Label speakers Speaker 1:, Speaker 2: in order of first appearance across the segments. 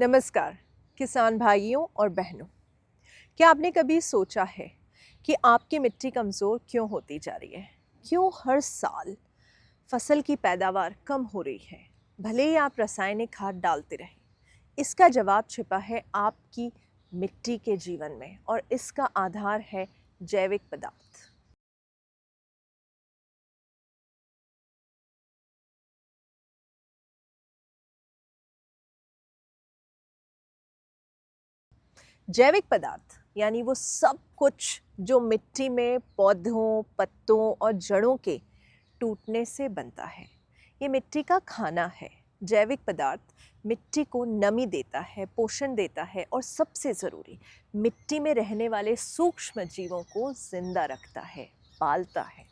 Speaker 1: नमस्कार किसान भाइयों और बहनों। क्या आपने कभी सोचा है कि आपकी मिट्टी कमज़ोर क्यों होती जा रही है? क्यों हर साल फसल की पैदावार कम हो रही है, भले ही आप रासायनिक खाद डालते रहें? इसका जवाब छिपा है आपकी मिट्टी के जीवन में और इसका आधार है जैविक पदार्थ। जैविक पदार्थ यानी वो सब कुछ जो मिट्टी में पौधों, पत्तों और जड़ों के टूटने से बनता है। ये मिट्टी का खाना है। जैविक पदार्थ मिट्टी को नमी देता है, पोषण देता है और सबसे ज़रूरी, मिट्टी में रहने वाले सूक्ष्म जीवों को जिंदा रखता है, पालता है।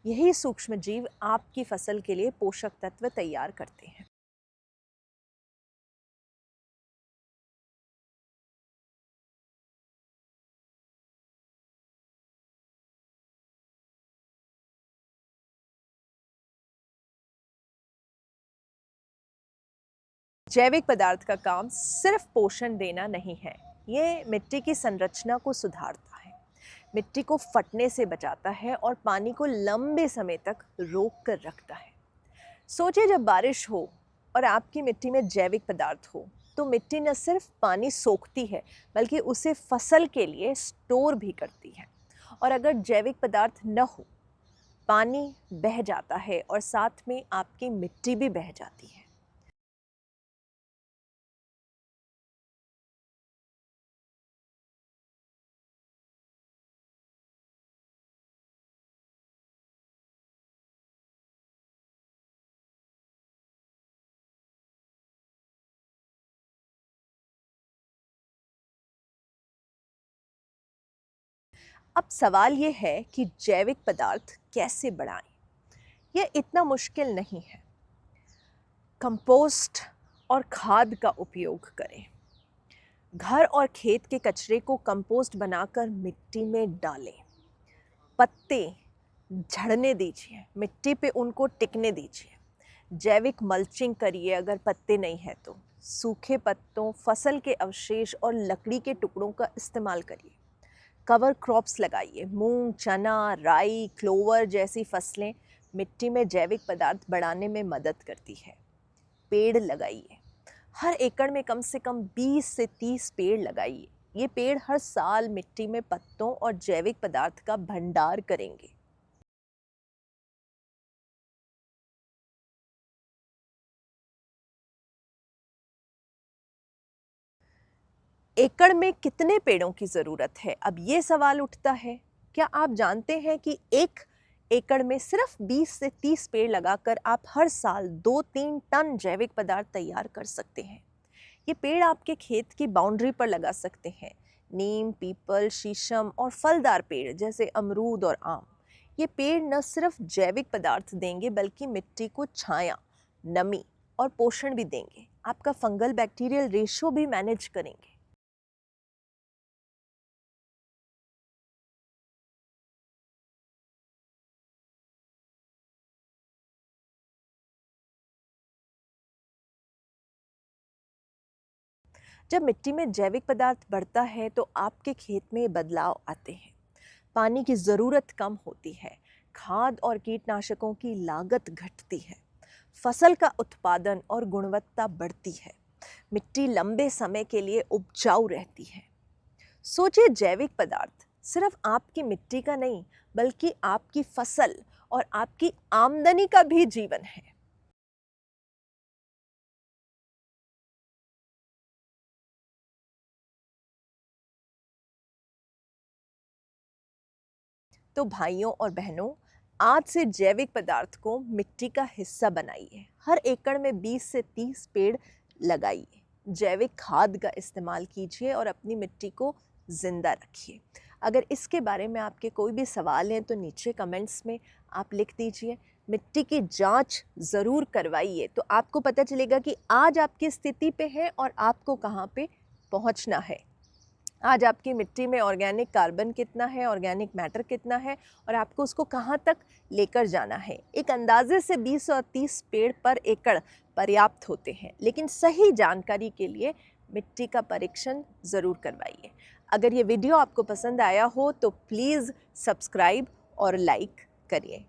Speaker 1: यही सूक्ष्म जीव आपकी फसल के लिए पोषक तत्व तैयार करते हैं। जैविक पदार्थ का काम सिर्फ पोषण देना नहीं है, ये मिट्टी की संरचना को सुधारता है, मिट्टी को फटने से बचाता है और पानी को लंबे समय तक रोक कर रखता है। सोचिए, जब बारिश हो और आपकी मिट्टी में जैविक पदार्थ हो तो मिट्टी न सिर्फ पानी सोखती है बल्कि उसे फसल के लिए स्टोर भी करती है। और अगर जैविक पदार्थ न हो, पानी बह जाता है और साथ में आपकी मिट्टी भी बह जाती है। अब सवाल ये है कि जैविक पदार्थ कैसे बढ़ाएं? यह इतना मुश्किल नहीं है। कंपोस्ट और खाद का उपयोग करें। घर और खेत के कचरे को कंपोस्ट बनाकर मिट्टी में डालें। पत्ते झड़ने दीजिए, मिट्टी पे उनको टिकने दीजिए। जैविक मल्चिंग करिए अगर पत्ते नहीं हैं तो। सूखे पत्तों, फसल के अवशेष और लकड़ी के टुकड़ों का इस्तेमाल करिए। कवर क्रॉप्स लगाइए, मूंग, चना, राई, क्लोवर जैसी फसलें मिट्टी में जैविक पदार्थ बढ़ाने में मदद करती है। पेड़ लगाइए, हर एकड़ में कम से कम 20 से 30 पेड़ लगाइए। ये पेड़ हर साल मिट्टी में पत्तों और जैविक पदार्थ का भंडार करेंगे। एकड़ में कितने पेड़ों की ज़रूरत है, अब ये सवाल उठता है। क्या आप जानते हैं कि एक एकड़ में सिर्फ 20 से 30 पेड़ लगाकर आप हर साल 2-3 टन जैविक पदार्थ तैयार कर सकते हैं? ये पेड़ आपके खेत की बाउंड्री पर लगा सकते हैं। नीम, पीपल, शीशम और फलदार पेड़ जैसे अमरूद और आम। ये पेड़ न सिर्फ जैविक पदार्थ देंगे बल्कि मिट्टी को छाया, नमी और पोषण भी देंगे। आपका फंगल बैक्टीरियल रेशो भी मैनेज करेंगे। जब मिट्टी में जैविक पदार्थ बढ़ता है तो आपके खेत में बदलाव आते हैं। पानी की ज़रूरत कम होती है, खाद और कीटनाशकों की लागत घटती है, फसल का उत्पादन और गुणवत्ता बढ़ती है, मिट्टी लंबे समय के लिए उपजाऊ रहती है। सोचिए, जैविक पदार्थ सिर्फ आपकी मिट्टी का नहीं बल्कि आपकी फसल और आपकी आमदनी का भी जीवन है। तो भाइयों और बहनों, आज से जैविक पदार्थ को मिट्टी का हिस्सा बनाइए। हर एकड़ में 20 से 30 पेड़ लगाइए। जैविक खाद का इस्तेमाल कीजिए और अपनी मिट्टी को जिंदा रखिए। अगर इसके बारे में आपके कोई भी सवाल हैं तो नीचे कमेंट्स में आप लिख दीजिए। मिट्टी की जांच ज़रूर करवाइए तो आपको पता चलेगा कि आज आपकी स्थिति पे है और आपको कहाँ पे पहुँचना है। आज आपकी मिट्टी में ऑर्गेनिक कार्बन कितना है, ऑर्गेनिक मैटर कितना है और आपको उसको कहाँ तक लेकर जाना है। एक अंदाजे से 20 और 30 पेड़ पर एकड़ पर्याप्त होते हैं, लेकिन सही जानकारी के लिए मिट्टी का परीक्षण ज़रूर करवाइए। अगर ये वीडियो आपको पसंद आया हो तो प्लीज़ सब्सक्राइब और लाइक करिए।